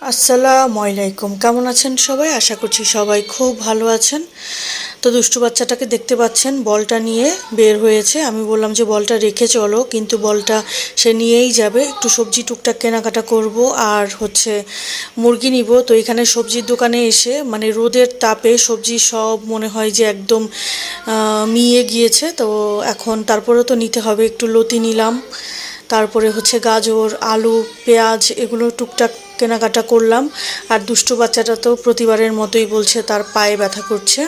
আসসালামু আলাইকুম, কেমন আছেন সবাই? আশা করছি সবাই খুব ভালো আছেন। তো দুষ্টু বাচ্চাটাকে দেখতে পাচ্ছেন, বলটা নিয়ে বের হয়েছে। আমি বললাম যে বলটা রেখে চলো, কিন্তু বলটা সে নিয়েই যাবে। একটু সবজি টুকটাক কেনাকাটা করব আর মুরগি নিব। তো এখানে সবজির দোকানে এসে মানে রোদের তাপে সবজি সব মনে হয় যে একদম মিয়ে গিয়েছে। তো এখন তারপরেও তো নিতে হবে। একটু লতি নিলাম, তারপরে গাজর, আলু, পেঁয়াজ এগুলো টুকটাক কেনাকাটা করলাম। আর দুষ্টু বাচ্চাটা তো প্রতিবারের মতোই বলছে তার পায়ে ব্যথা করছে।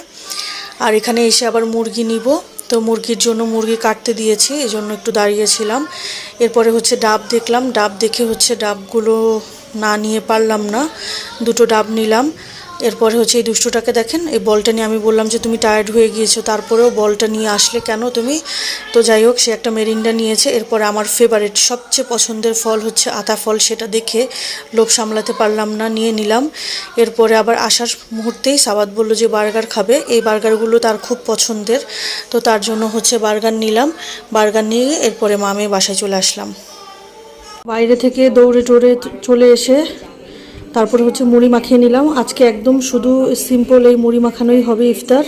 আর এখানে এসে আবার মুরগি নিব। তো মুরগির জন্য মুরগি কাটতে দিয়েছি, এই জন্য একটু দাঁড়িয়েছিলাম। এরপরে ডাব দেখলাম, ডাব দেখে ডাবগুলো না নিয়ে পারলাম না, দুটো ডাব নিলাম। এরপরে এই দুষ্টুটাকে দেখেন, এই বলটা নিয়ে আমি বললাম যে তুমি টায়ার্ড হয়ে গিয়েছো, তারপরেও বলটা নিয়ে আসলে কেন তুমি? তো যাই হোক, সে একটা মেরিন্ডা নিয়েছে। এরপরে আমার ফেভারিট সবচেয়ে পছন্দের ফল আতা ফল, সেটা দেখে লোভ সামলাতে পারলাম না, নিয়ে নিলাম। এরপরে আবার আসার মুহূর্তেই সাবাত বলল যে বার্গার খাবে, এই বার্গারগুলো তার খুব পছন্দের। তো তার জন্য বার্গার নিলাম। বার্গার নিয়ে এরপরে মামে বাসায় চলে আসলাম। বাইরে থেকে দৌড়ে টোড়ে চলে এসে তারপরে মুড়ি মাখিয়ে নিলাম। আজকে একদম শুধু সিম্পল এই মুড়ি মাখানোই হবে ইফতার।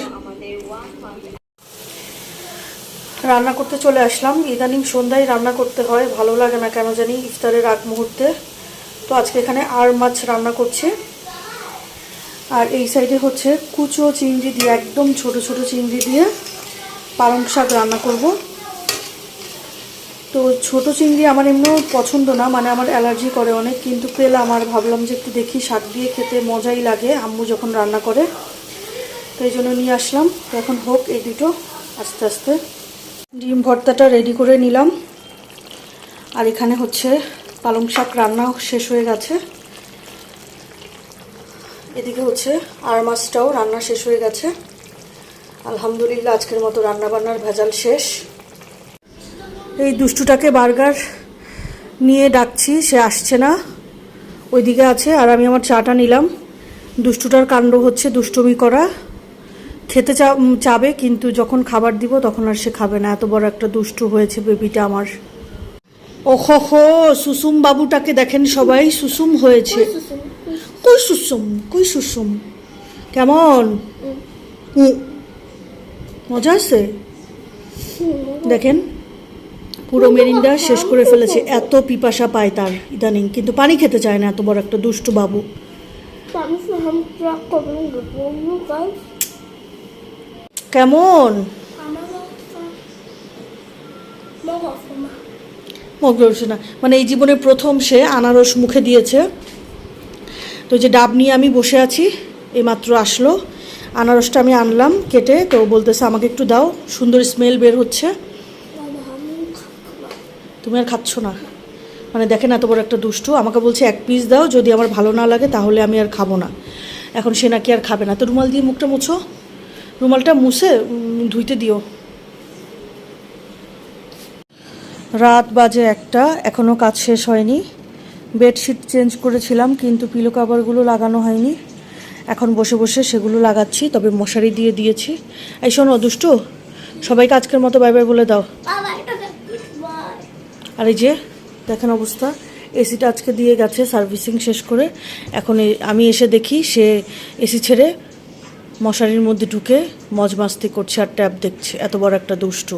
রান্না করতে চলে আসলাম। ইদানিং সন্ধ্যায় রান্না করতে হয়, ভালো লাগে না কেন জানি ইফতারের আগ মুহূর্তে। তো আজকে এখানে আর মাছ রান্না করছে। আর এই সাইডে কুচো চিংড়ি দিয়ে, একদম ছোট ছোট চিংড়ি দিয়ে পালং শাক রান্না করব। তো ছোট চিংড়ি আমার এমনিও পছন্দ না, মানে আমার অ্যালার্জি করে অনেক, কিন্তু পেলাম আর ভাবলাম যে একটু দেখি, শাক দিয়ে খেতে মজাই লাগে আম্মু যখন রান্না করে। তো এই জন্য নিয়ে আসলাম। তো এখন হোক এই দুটো আস্তে আস্তে। ডিম ভর্তাটা রেডি করে নিলাম। আর এখানে পালং শাক রান্না শেষ হয়ে গেছে। এদিকে আর মাছটাও রান্না শেষ হয়ে গেছে। আলহামদুলিল্লাহ, আজকের মতো রান্না বান্নার ভেজাল শেষ। এই দুষ্টুটাকে বার্গার নিয়ে ডাকছি, সে আসছে না, ওইদিকে আছে। আর আমি আমার চাটা নিলাম। দুষ্টুটার কাণ্ড দুষ্টুমি করা, খেতে চাবে, কিন্তু যখন খাবার দিব তখন আর সে খাবে না। এত বড় একটা দুষ্টু হয়েছে বেবিটা আমার। ওহো হো, সুসুম বাবুটাকে দেখেন সবাই, সুসুম হয়েছে। কই সুসুম, কই সুসুম, কেমন মজা আছে দেখেন। পুরো মেরিন্ডা শেষ করে ফেলেছে, এত পিপাসা পায় তার ইদানিং, কিন্তু পানি খেতে চায় না। এত বড় একটা দুষ্টু বাবু। কেমন না, মানে এই জীবনে প্রথম সে আনারস মুখে দিয়েছে। তো যে ডাব নিয়ে আমি বসে আছি, এইমাত্র আসলো আনারসটা, আমি আনলাম কেটে। তো বলতেছে আমাকে একটু দাও, সুন্দর স্মেল বের হচ্ছে। তুমি আর খাচ্ছ না, মানে দেখেন এত বড় একটা দুষ্টু। আমাকে বলছে এক পিস দাও, যদি আমার ভালো না লাগে তাহলে আমি আর খাবো না। এখন সে নাকি আর খাবে না। তো রুমাল দিয়ে মুখটা মুছো, রুমালটা মুছে ধুইতে দিও। রাত বাজে 1টা, এখনও কাজ শেষ হয়নি। বেডশিট চেঞ্জ করেছিলাম, কিন্তু পিলো কাভারগুলো লাগানো হয়নি। এখন বসে বসে সেগুলো লাগাচ্ছি, তবে মশারি দিয়ে দিয়েছি। এই শোনো দুষ্টু, সবাইকে আজকের মতো বাই বাই বলে দাও। আর এই যে দেখেন অবস্থা, এসিটা আজকে দিয়ে গেছে সার্ভিসিং শেষ করে। এখন আমি এসে দেখি সে এসি ছেড়ে মশারির মধ্যে ঢুকে মজ মাস্তি করছে আর ট্যাব দেখছে। এত বড় একটা দুষ্টু।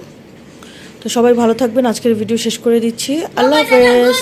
তো সবাই ভালো থাকবেন, আজকের ভিডিও শেষ করে দিচ্ছি। আল্লাহ হাফেজ।